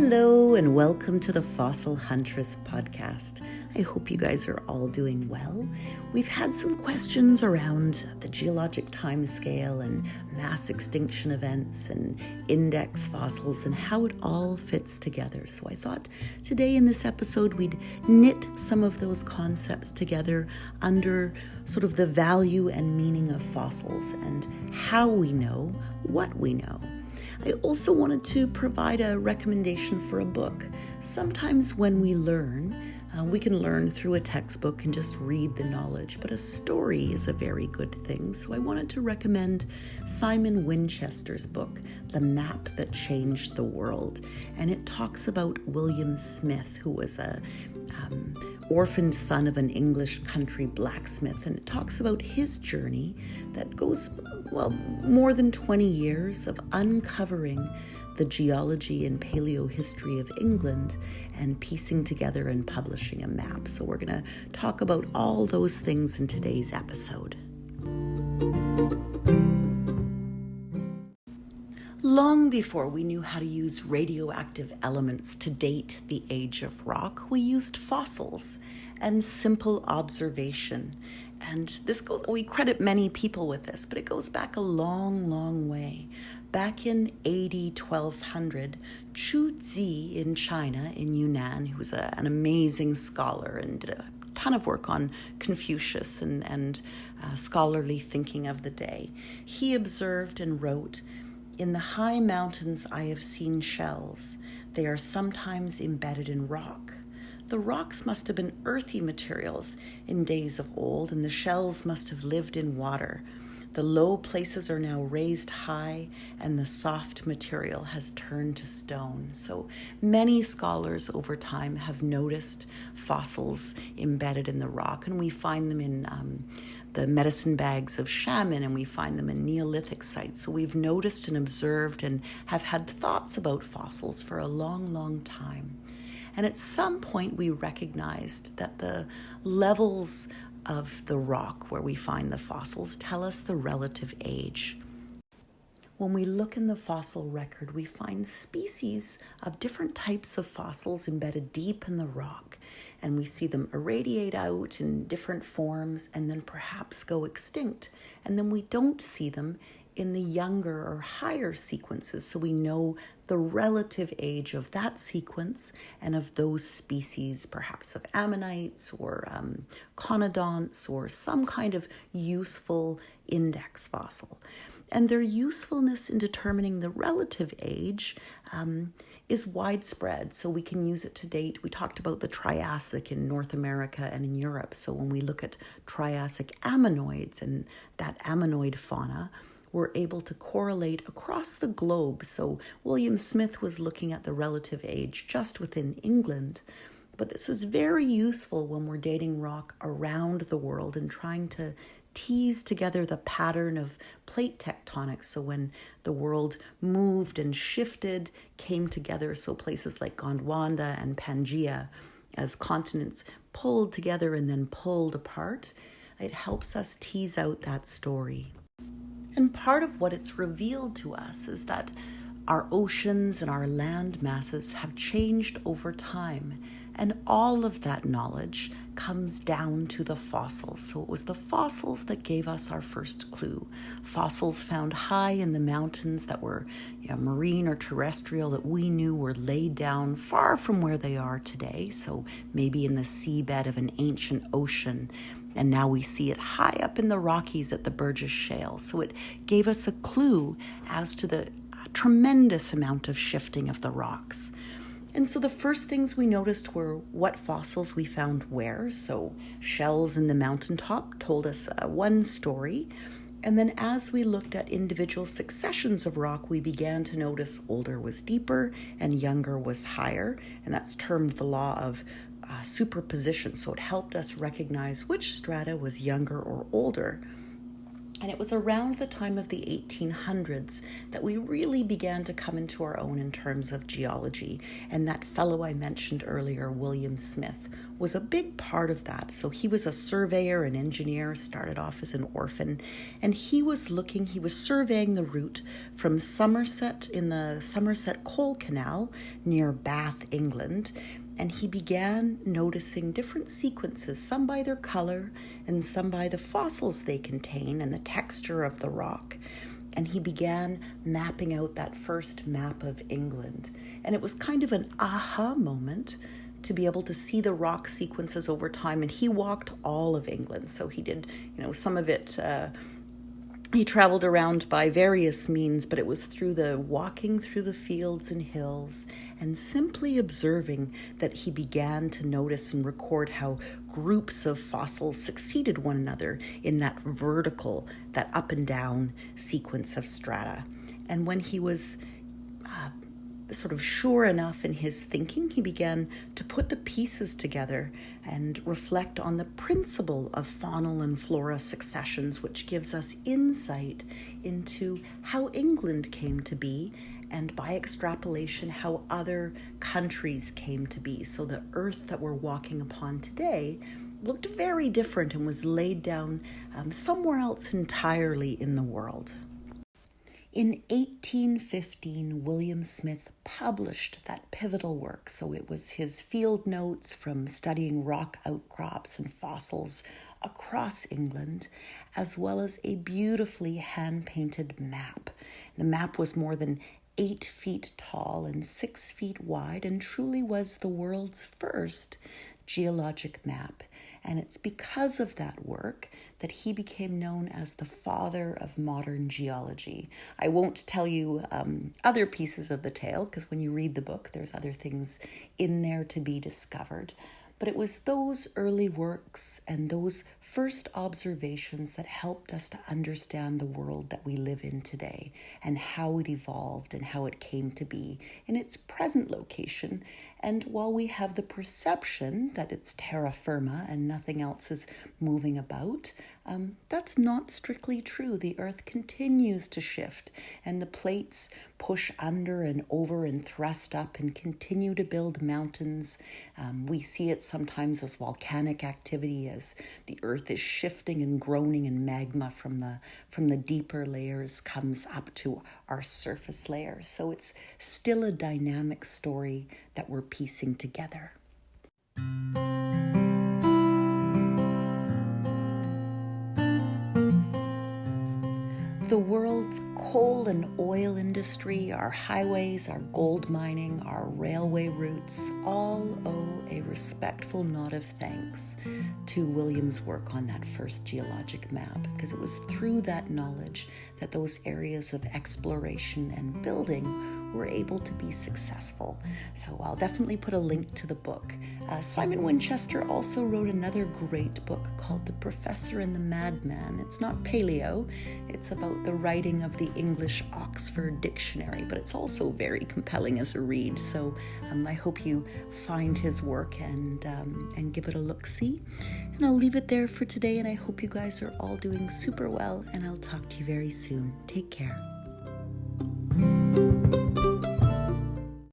Hello and welcome to the Fossil Huntress podcast. I hope you guys are all doing well. We've had some questions around the geologic timescale and mass extinction events and index fossils and how it all fits together. So I thought today in this episode we'd knit some of those concepts together under sort of the value and meaning of fossils and how we know what we know. I also wanted to provide a recommendation for a book. Sometimes when we learn, we can learn through a textbook and just read the knowledge, but a story is a very good thing. So I wanted to recommend Simon Winchester's book, The Map That Changed the World. And it talks about William Smith, who was a orphaned son of an English country blacksmith, and it talks about his journey that goes, more than 20 years of uncovering the geology and paleohistory of England and piecing together and publishing a map. So we're going to talk about all those things in today's episode. Long before we knew how to use radioactive elements to date the age of rock, we used fossils and simple observation. And we credit many people with this, but it goes back a long, long way. Back in AD 1200, Chu Zi in China, in Yunnan, who was an amazing scholar and did a ton of work on Confucius and scholarly thinking of the day, he observed and wrote, "In the high mountains I have seen shells. They are sometimes embedded in rock. The rocks must have been earthy materials in days of old, and the shells must have lived in water. The low places are now raised high, and the soft material has turned to stone." So many scholars over time have noticed fossils embedded in the rock, and we find them in the medicine bags of shaman, and we find them in Neolithic sites. So we've noticed and observed and have had thoughts about fossils for a long, long time. And at some point we recognized that the levels of the rock where we find the fossils tell us the relative age. When we look in the fossil record, we find species of different types of fossils embedded deep in the rock, and we see them irradiate out in different forms and then perhaps go extinct. And then we don't see them in the younger or higher sequences, so we know the relative age of that sequence and of those species, perhaps of ammonites or conodonts or some kind of useful index fossil. And their usefulness in determining the relative age is widespread, so we can use it to date. We talked about the Triassic in North America and in Europe, so when we look at Triassic ammonoids and that ammonoid fauna, we're able to correlate across the globe. So William Smith was looking at the relative age just within England, but this is very useful when we're dating rock around the world and trying to tease together the pattern of plate tectonics. So when the world moved and shifted, came together, so places like Gondwana and Pangaea, as continents pulled together and then pulled apart, it helps us tease out that story. And part of what it's revealed to us is that our oceans and our land masses have changed over time. And all of that knowledge comes down to the fossils. So it was the fossils that gave us our first clue. Fossils found high in the mountains that were marine or terrestrial, that we knew were laid down far from where they are today. So maybe in the seabed of an ancient ocean. And now we see it high up in the Rockies at the Burgess Shale. So it gave us a clue as to the tremendous amount of shifting of the rocks. And so the first things we noticed were what fossils we found where. So shells in the mountaintop told us one story. And then as we looked at individual successions of rock, we began to notice older was deeper and younger was higher. And that's termed the law of superposition. So it helped us recognize which strata was younger or older. And it was around the time of the 1800s that we really began to come into our own in terms of geology. And that fellow I mentioned earlier, William Smith, was a big part of that. So he was a surveyor and engineer, started off as an orphan, and he was surveying the route from Somerset in the Somerset Coal Canal near Bath, England, and he began noticing different sequences, some by their color and some by the fossils they contain and the texture of the rock. And he began mapping out that first map of England. And it was kind of an aha moment to be able to see the rock sequences over time. And he walked all of England. So he did, some of it, he traveled around by various means, but it was through the walking through the fields and hills and simply observing that he began to notice and record how groups of fossils succeeded one another in that vertical, that up and down sequence of strata. And when he was sort of sure enough in his thinking, he began to put the pieces together and reflect on the principle of faunal and flora successions, which gives us insight into how England came to be, and by extrapolation, how other countries came to be. So the earth that we're walking upon today looked very different and was laid down somewhere else entirely in the world. In 1815, William Smith published that pivotal work. So it was his field notes from studying rock outcrops and fossils across England, as well as a beautifully hand-painted map. The map was more than 8 feet tall and 6 feet wide, and truly was the world's first geologic map. And it's because of that work that he became known as the father of modern geology. I won't tell you other pieces of the tale, because when you read the book, there's other things in there to be discovered. But it was those early works and those first observations that helped us to understand the world that we live in today and how it evolved and how it came to be in its present location. And while we have the perception that it's terra firma and nothing else is moving about, that's not strictly true. The earth continues to shift, and the plates push under and over and thrust up and continue to build mountains. We see it sometimes as volcanic activity, as the earth is shifting and groaning, and magma from the deeper layers comes up to our surface layers. So it's still a dynamic story that we're piecing together. The world's coal and oil industry, our highways, our gold mining, our railway routes, all owe a respectful nod of thanks to William's work on that first geologic map, because it was through that knowledge that those areas of exploration and building were able to be successful. So I'll definitely put a link to the book. Simon Winchester also wrote another great book called The Professor and the Madman. It's not paleo, it's about the writing of the English Oxford Dictionary, but it's also very compelling as a read. So I hope you find his work and give it a look-see. And I'll leave it there for today, and I hope you guys are all doing super well, and I'll talk to you very soon. Take care.